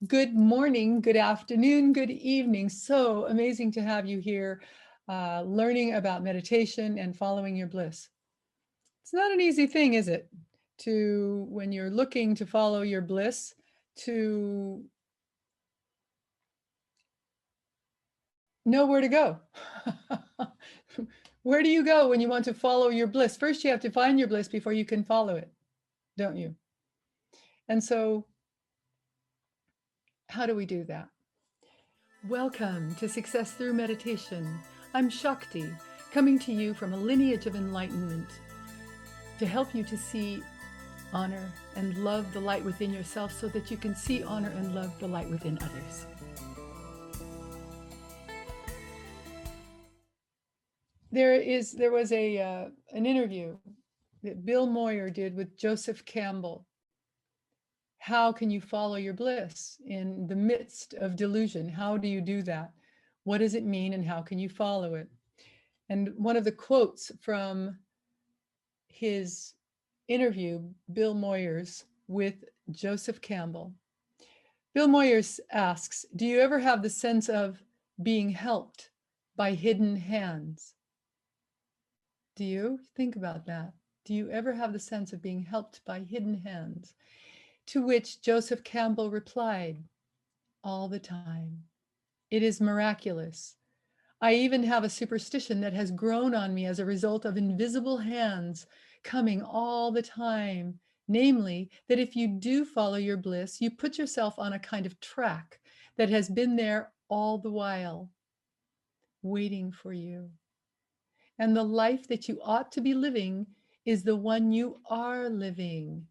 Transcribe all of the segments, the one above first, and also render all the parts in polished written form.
Good morning, good afternoon, good evening. So amazing to have you here learning about meditation and following your bliss. It's not an easy thing, is it? When you're looking to follow your bliss, to know where to go. Where do you go when you want to follow your bliss? First, you have to find your bliss before you can follow it, don't you? And so, how do we do that? Welcome to Success Through Meditation. I'm Shakti, coming to you from a lineage of enlightenment to help you to see, honor, and love the light within yourself so that you can see, honor, and love the light within others. There was an interview that Bill Moyer did with Joseph Campbell. How can you follow your bliss in the midst of delusion? How do you do that? What does it mean and how can you follow it? And one of the quotes from his interview, Bill Moyers, with Joseph Campbell. Bill Moyers asks, do you ever have the sense of being helped by hidden hands? Do you think about that? Do you ever have the sense of being helped by hidden hands? To which Joseph Campbell replied, all the time. It is miraculous. I even have a superstition that has grown on me as a result of invisible hands coming all the time. Namely, that if you do follow your bliss, you put yourself on a kind of track that has been there all the while, waiting for you. And the life that you ought to be living is the one you are living.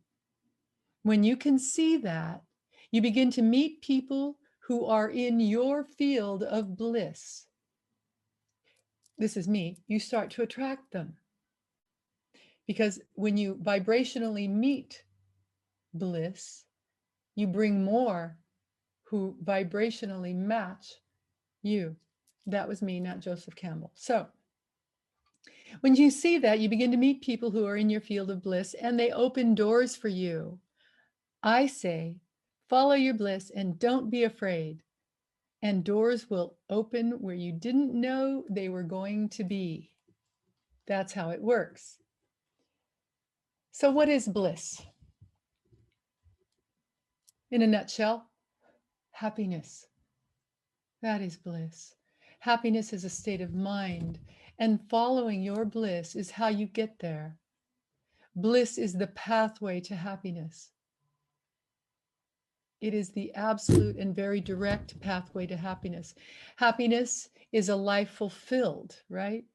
When you can see that, you begin to meet people who are in your field of bliss. This is me. You start to attract them. Because when you vibrationally meet bliss, you bring more who vibrationally match you. That was me, not Joseph Campbell. So when you see that, you begin to meet people who are in your field of bliss and they open doors for you. I say, follow your bliss and don't be afraid. And doors will open where you didn't know they were going to be. That's how it works. So what is bliss? In a nutshell, happiness. That is bliss. Happiness is a state of mind, and following your bliss is how you get there. Bliss is the pathway to happiness. It is the absolute and very direct pathway to happiness. Happiness is a life fulfilled, right?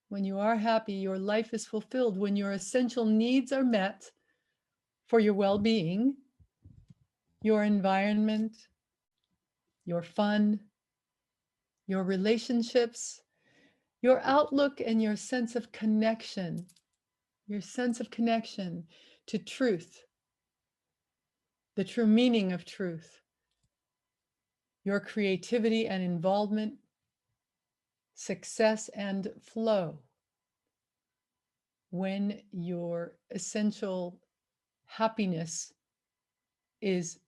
When you are happy, your life is fulfilled. When your essential needs are met for your well-being, your environment, your fun, your relationships, your outlook, and your sense of connection to truth, the true meaning of truth, your creativity and involvement, success and flow. When your essential happiness is,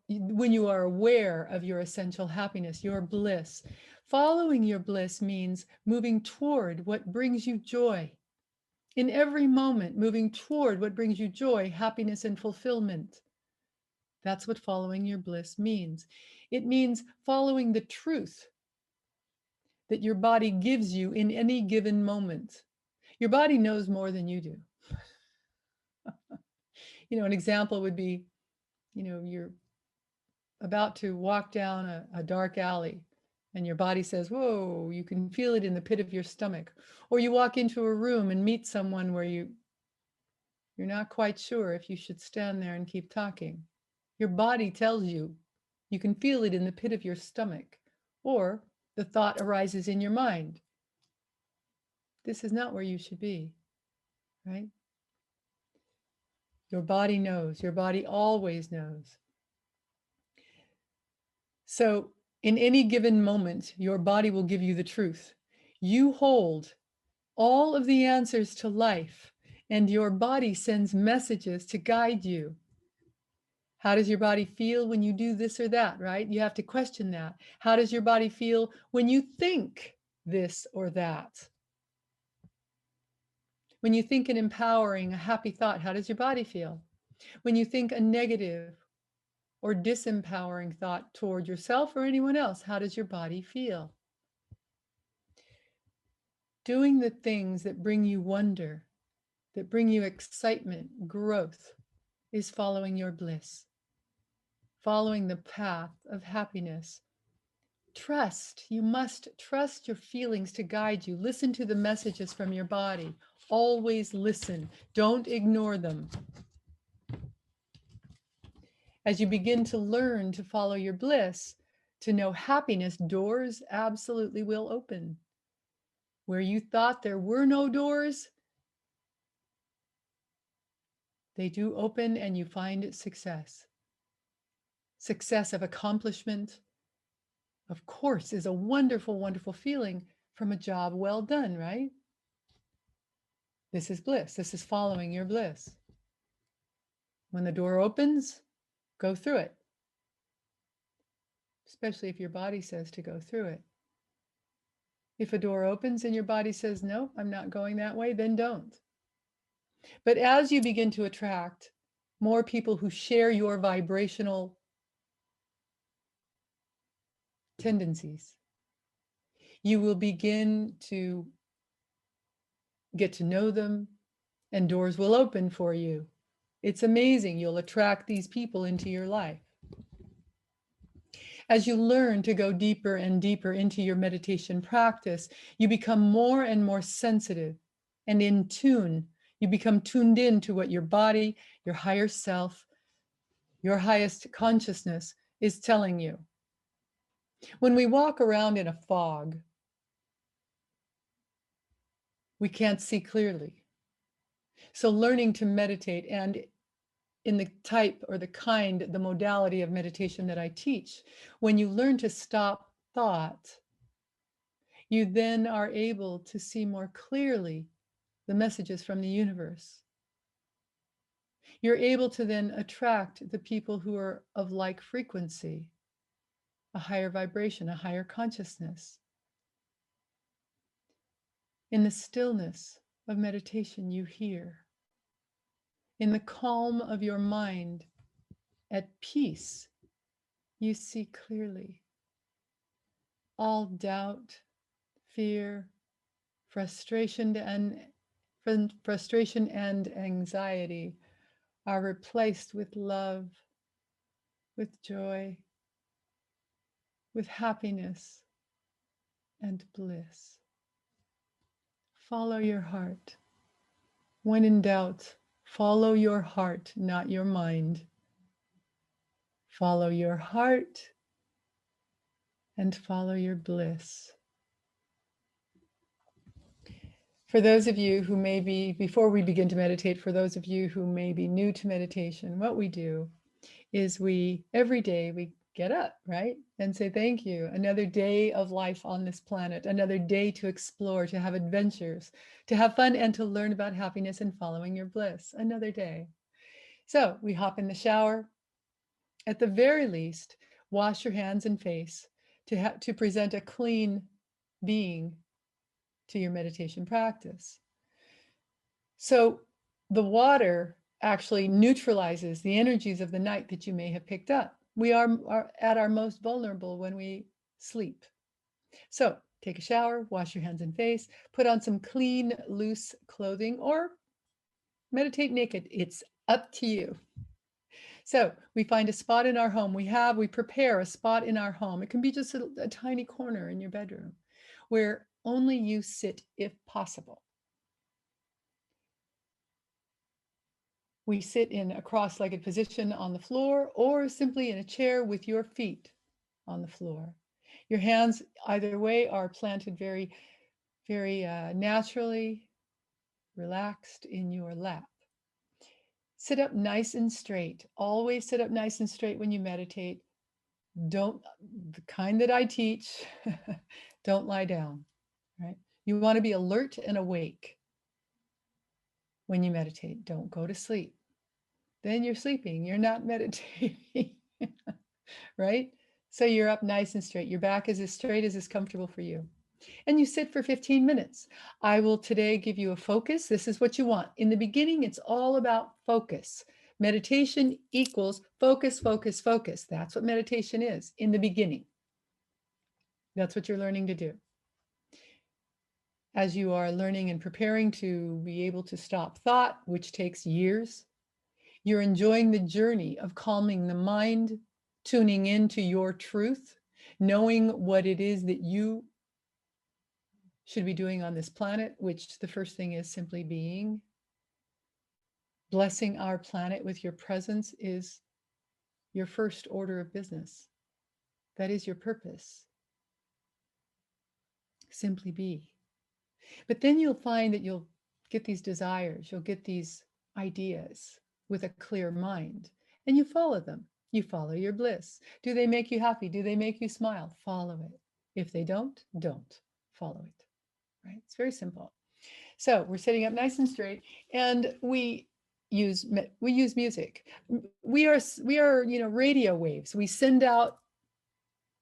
when you are aware of your essential happiness, your bliss. Following your bliss means moving toward what brings you joy. In every moment, moving toward what brings you joy, happiness, and fulfillment. That's what following your bliss means. It means following the truth that your body gives you in any given moment. Your body knows more than you do. An example would be, you're about to walk down a dark alley and your body says, whoa, you can feel it in the pit of your stomach. Or you walk into a room and meet someone where you're not quite sure if you should stand there and keep talking. Your body tells you, you can feel it in the pit of your stomach. Or the thought arises in your mind. This is not where you should be, right? Your body knows. Your body always knows. So in any given moment, your body will give you the truth. You hold all of the answers to life, and your body sends messages to guide you. How does your body feel when you do this or that, right? You have to question that. How does your body feel when you think this or that? When you think an empowering, a happy thought, how does your body feel? When you think a negative or disempowering thought toward yourself or anyone else, how does your body feel? Doing the things that bring you wonder, that bring you excitement, growth, is following your bliss, following the path of happiness. Trust, you must trust your feelings to guide you. Listen to the messages from your body. Always listen. Don't ignore them. As you begin to learn to follow your bliss, to know happiness, doors absolutely will open. Where you thought there were no doors, they do open and you find success. Success of accomplishment, of course, is a wonderful, wonderful feeling from a job well done, right? This is bliss. This is following your bliss. When the door opens, go through it, especially if your body says to go through it. If a door opens and your body says, no, I'm not going that way, then don't. But as you begin to attract more people who share your vibrational tendencies, you will begin to get to know them and doors will open for you. It's amazing. You'll attract these people into your life. As you learn to go deeper and deeper into your meditation practice, you become more and more sensitive and in tune. You become tuned in to what your body, your higher self, your highest consciousness is telling you. When we walk around in a fog, we can't see clearly. So learning to meditate, and in the type or the kind, the modality of meditation that I teach, when you learn to stop thought, you then are able to see more clearly the messages from the universe. You're able to then attract the people who are of like frequency, a higher vibration, a higher consciousness. In the stillness of meditation, you hear. In the calm of your mind, at peace, you see clearly. All doubt, fear, frustration and anxiety are replaced with love, with joy, with happiness and bliss. Follow your heart. When in doubt, follow your heart, not your mind. Follow your heart and follow your bliss. For those of you who may be, before we begin to meditate, for those of you who may be new to meditation, what we do is every day we get up, right? And say, thank you. Another day of life on this planet, another day to explore, to have adventures, to have fun, and to learn about happiness and following your bliss. Another day. So we hop in the shower. At the very least, wash your hands and face to present a clean being to your meditation practice. So the water actually neutralizes the energies of the night that you may have picked up. We are at our most vulnerable when we sleep. So take a shower, wash your hands and face, put on some clean, loose clothing, or meditate naked. It's up to you. So we find a spot in our home. We prepare a spot in our home. It can be just a tiny corner in your bedroom where only you sit if possible. We sit in a cross-legged position on the floor or simply in a chair with your feet on the floor. Your hands, either way, are planted very, very naturally, relaxed in your lap. Sit up nice and straight. Always sit up nice and straight when you meditate. The kind that I teach, don't lie down, right? You want to be alert and awake when you meditate. Don't go to sleep. then you're sleeping. You're not meditating, right? So you're up nice and straight. Your back is as straight as is comfortable for you. And you sit for 15 minutes. I will today give you a focus. This is what you want. In the beginning, it's all about focus. Meditation equals focus, focus, focus. That's what meditation is in the beginning. That's what you're learning to do. As you are learning and preparing to be able to stop thought, which takes years, you're enjoying the journey of calming the mind, tuning into your truth, knowing what it is that you should be doing on this planet, which the first thing is simply being. Blessing our planet with your presence is your first order of business. That is your purpose. Simply be. But then you'll find that you'll get these desires, you'll get these ideas with a clear mind, and you follow them. You follow your bliss. Do they make you happy? Do they make you smile? Follow it. If they don't follow it. Right? It's very simple. So we're sitting up nice and straight, and we use music. We are radio waves. We send out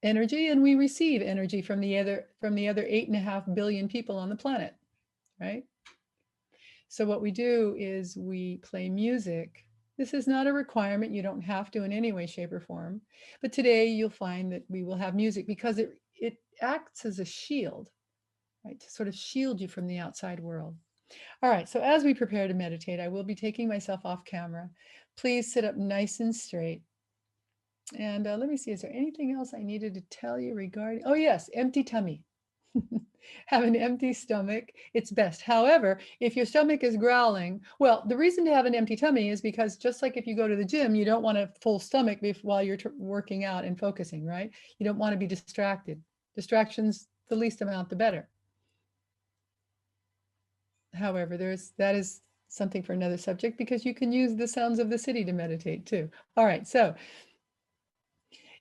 energy and we receive energy from the other 8.5 billion people on the planet, right? So what we do is we play music. This is not a requirement. You don't have to in any way, shape, or form. But today you'll find that we will have music because it acts as a shield, right? To sort of shield you from the outside world. All right, so as we prepare to meditate, I will be taking myself off camera. Please sit up nice and straight. And let me see, is there anything else I needed to tell you regarding? Oh yes, empty tummy. Have an empty stomach, it's best. However, if your stomach is growling, well, the reason to have an empty tummy is because just like if you go to the gym, you don't want a full stomach while you're working out and focusing, right? You don't want to be distracted. Distractions, the least amount, the better. However, that is something for another subject because you can use the sounds of the city to meditate too. All right, so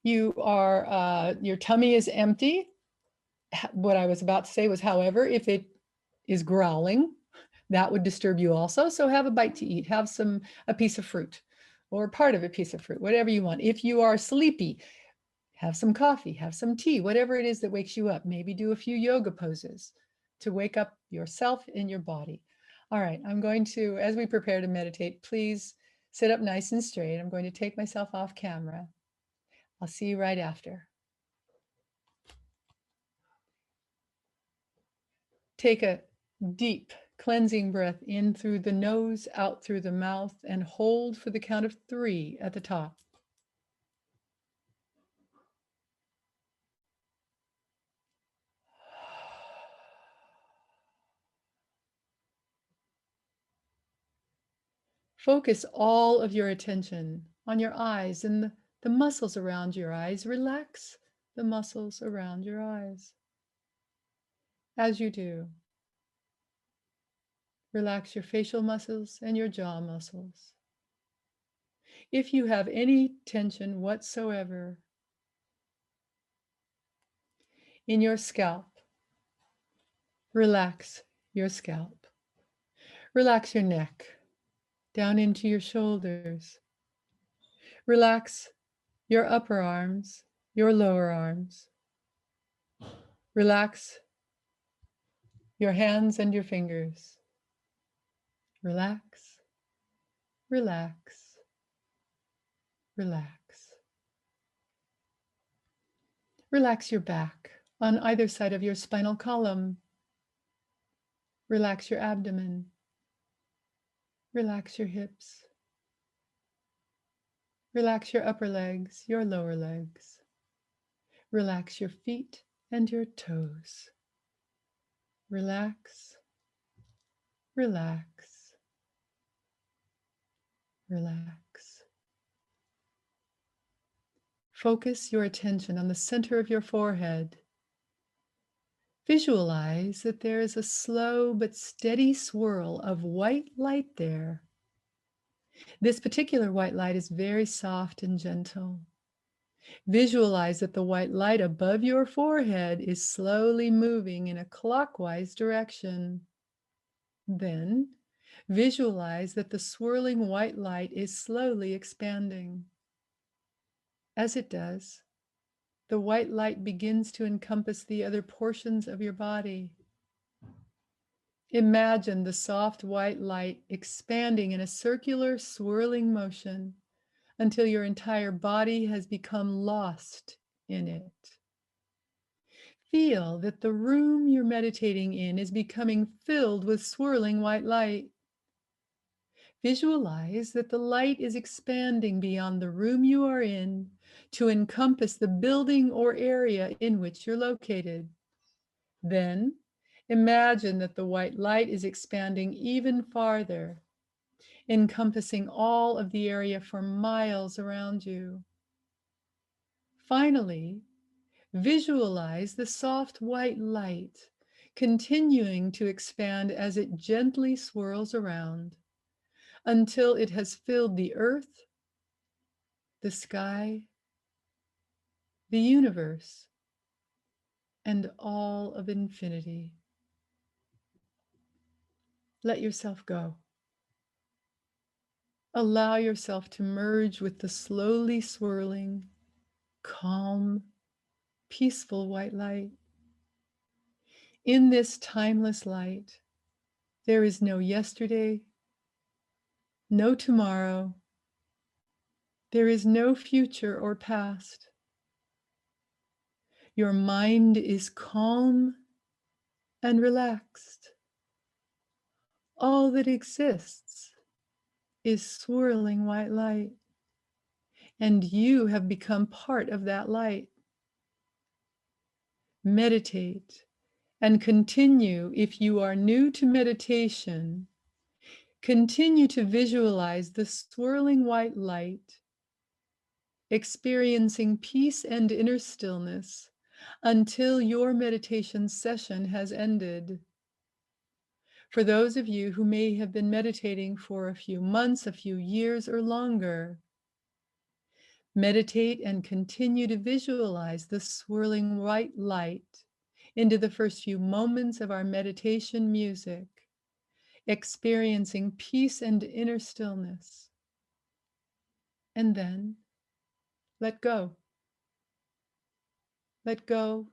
you are, your tummy is empty. What I was about to say was, however, if it is growling, that would disturb you also. So have a bite to eat, have a piece of fruit or part of a piece of fruit, whatever you want. If you are sleepy, have some coffee, have some tea, whatever it is that wakes you up. Maybe do a few yoga poses to wake up yourself and your body. All right, I'm going to, as we prepare to meditate, please sit up nice and straight. I'm going to take myself off camera. I'll see you right after. Take a deep cleansing breath in through the nose, out through the mouth, and hold for the count of 3 at the top. Focus all of your attention on your eyes and the muscles around your eyes. Relax the muscles around your eyes. As you do, relax your facial muscles and your jaw muscles. If you have any tension whatsoever in your scalp, relax your scalp. Relax your neck down into your shoulders. Relax your upper arms, your lower arms. Relax your hands and your fingers. Relax, relax, relax. Relax your back on either side of your spinal column. Relax your abdomen. Relax your hips. Relax your upper legs, your lower legs. Relax your feet and your toes. Relax, relax, relax. Focus your attention on the center of your forehead. Visualize that there is a slow but steady swirl of white light there. This particular white light is very soft and gentle. Visualize that the white light above your forehead is slowly moving in a clockwise direction. Then Visualize that the swirling white light is slowly expanding. As it does, the white light begins to encompass the other portions of your body. Imagine the soft white light expanding in a circular, swirling motion until your entire body has become lost in it. Feel that the room you're meditating in is becoming filled with swirling white light. Visualize that the light is expanding beyond the room you are in to encompass the building or area in which you're located. Then, imagine that the white light is expanding even farther, encompassing all of the area for miles around you. Finally, visualize the soft white light continuing to expand as it gently swirls around until it has filled the earth, the sky, the universe, and all of infinity. Let yourself go. Allow yourself to merge with the slowly swirling, calm, peaceful white light. In this timeless light, there is no yesterday, no tomorrow. There is no future or past. Your mind is calm and relaxed. All that exists is swirling white light, and you have become part of that light. Meditate and continue. If you are new to meditation, continue to visualize the swirling white light, experiencing peace and inner stillness until your meditation session has ended. For those of you who may have been meditating for a few months, a few years, or longer, meditate and continue to visualize the swirling white light into the first few moments of our meditation music, experiencing peace and inner stillness. And then let go. Let go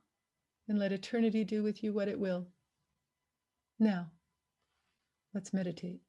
and let eternity do with you what it will. Now, let's meditate.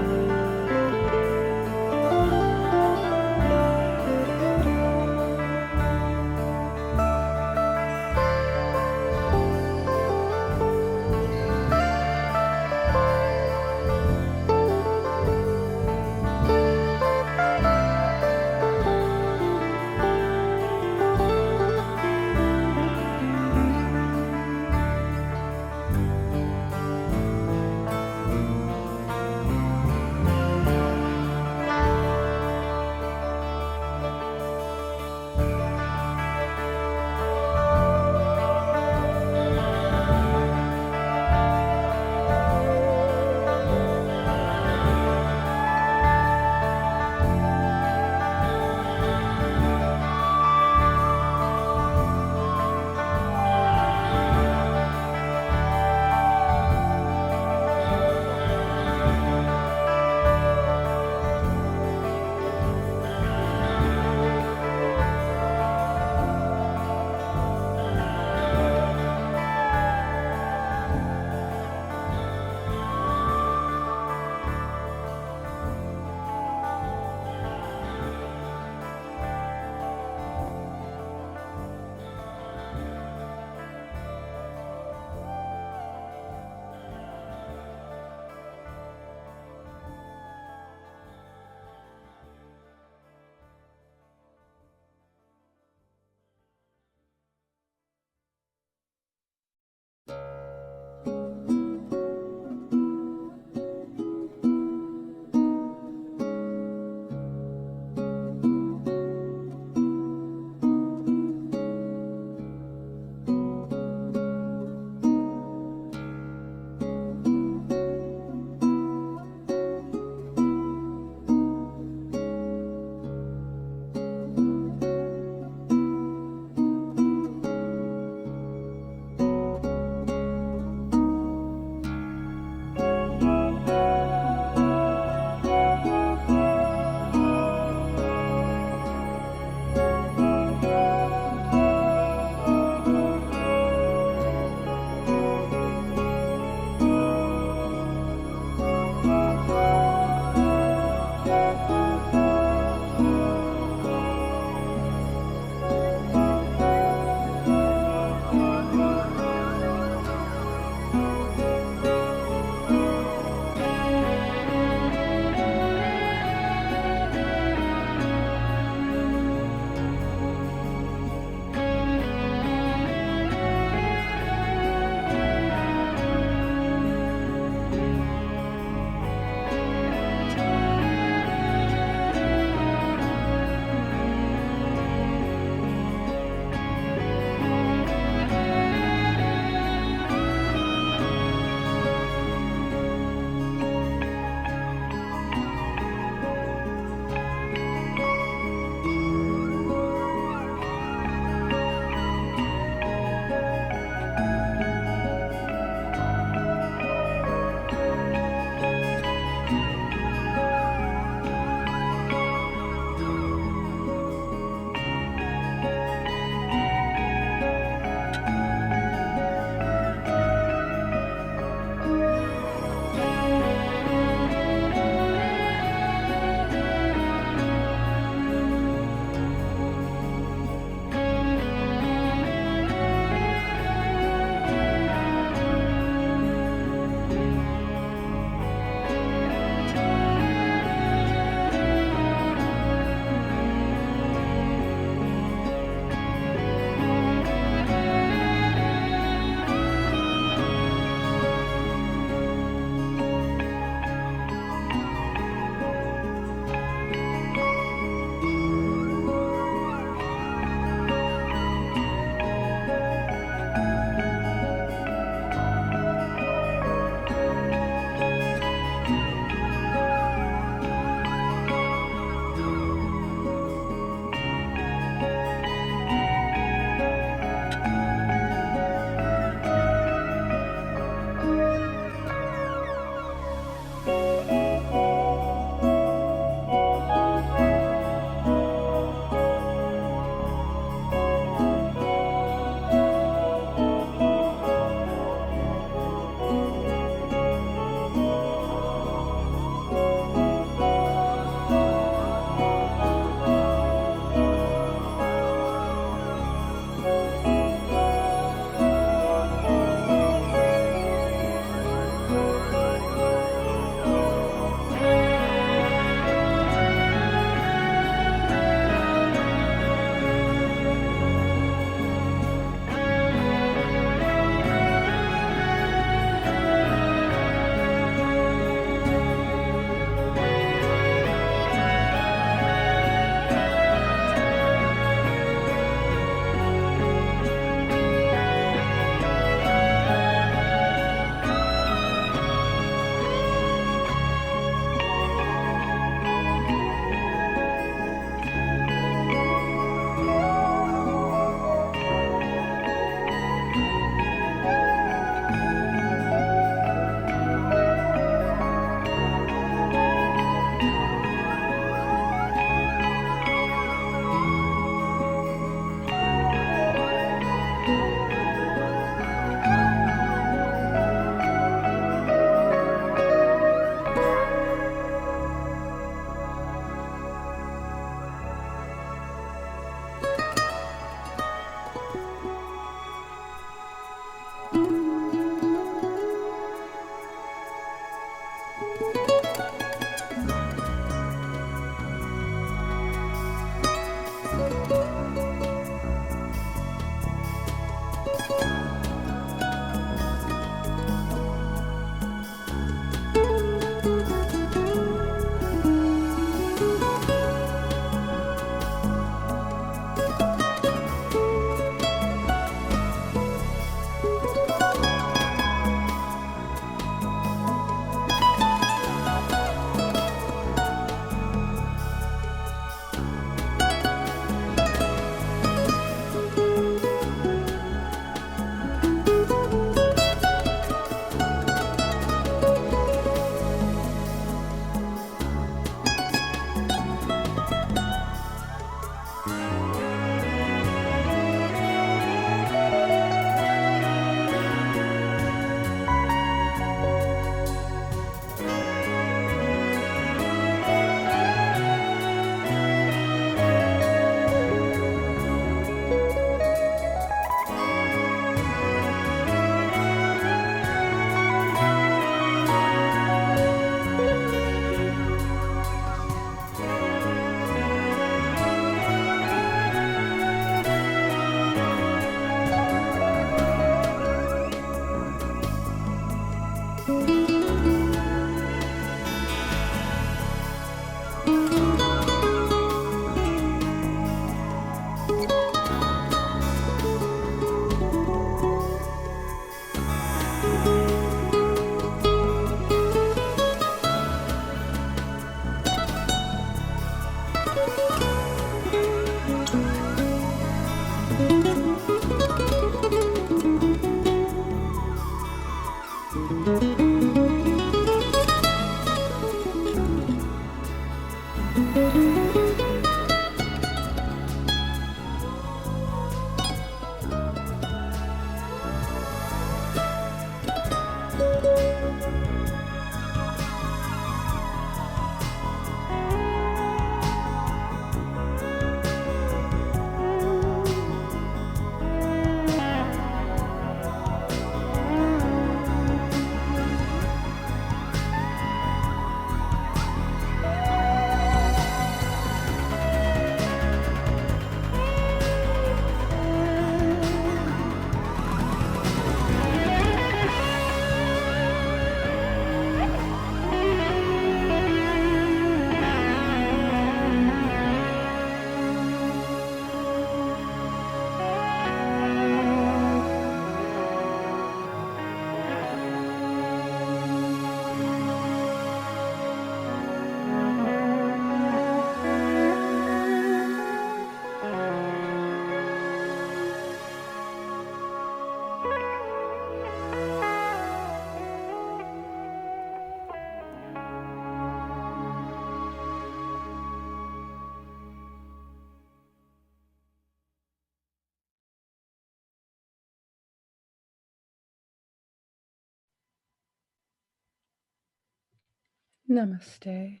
Namaste.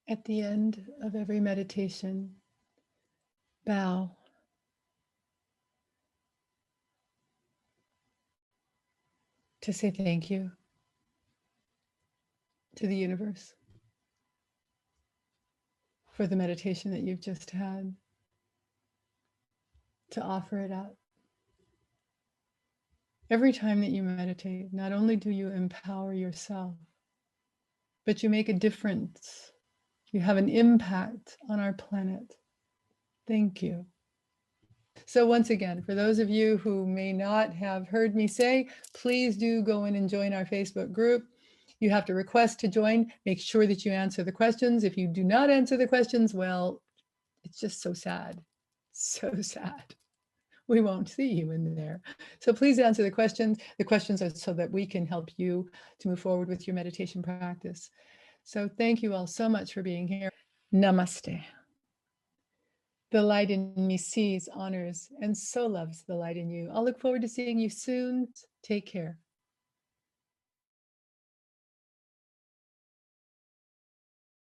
At the end of every meditation, bow. To say thank you to the universe for the meditation that you've just had, to offer it up. Every time that you meditate, not only do you empower yourself, but you make a difference. You have an impact on our planet. Thank you. So once again, for those of you who may not have heard me say, please do go in and join our Facebook group. You have to request to join. Make sure that you answer the questions. If you do not answer the questions, well, it's just so sad. So sad. We won't see you in there. So please answer the questions. The questions are so that we can help you to move forward with your meditation practice. So thank you all so much for being here. Namaste. The light in me sees, honors, and so loves the light in you. I'll look forward to seeing you soon. Take care.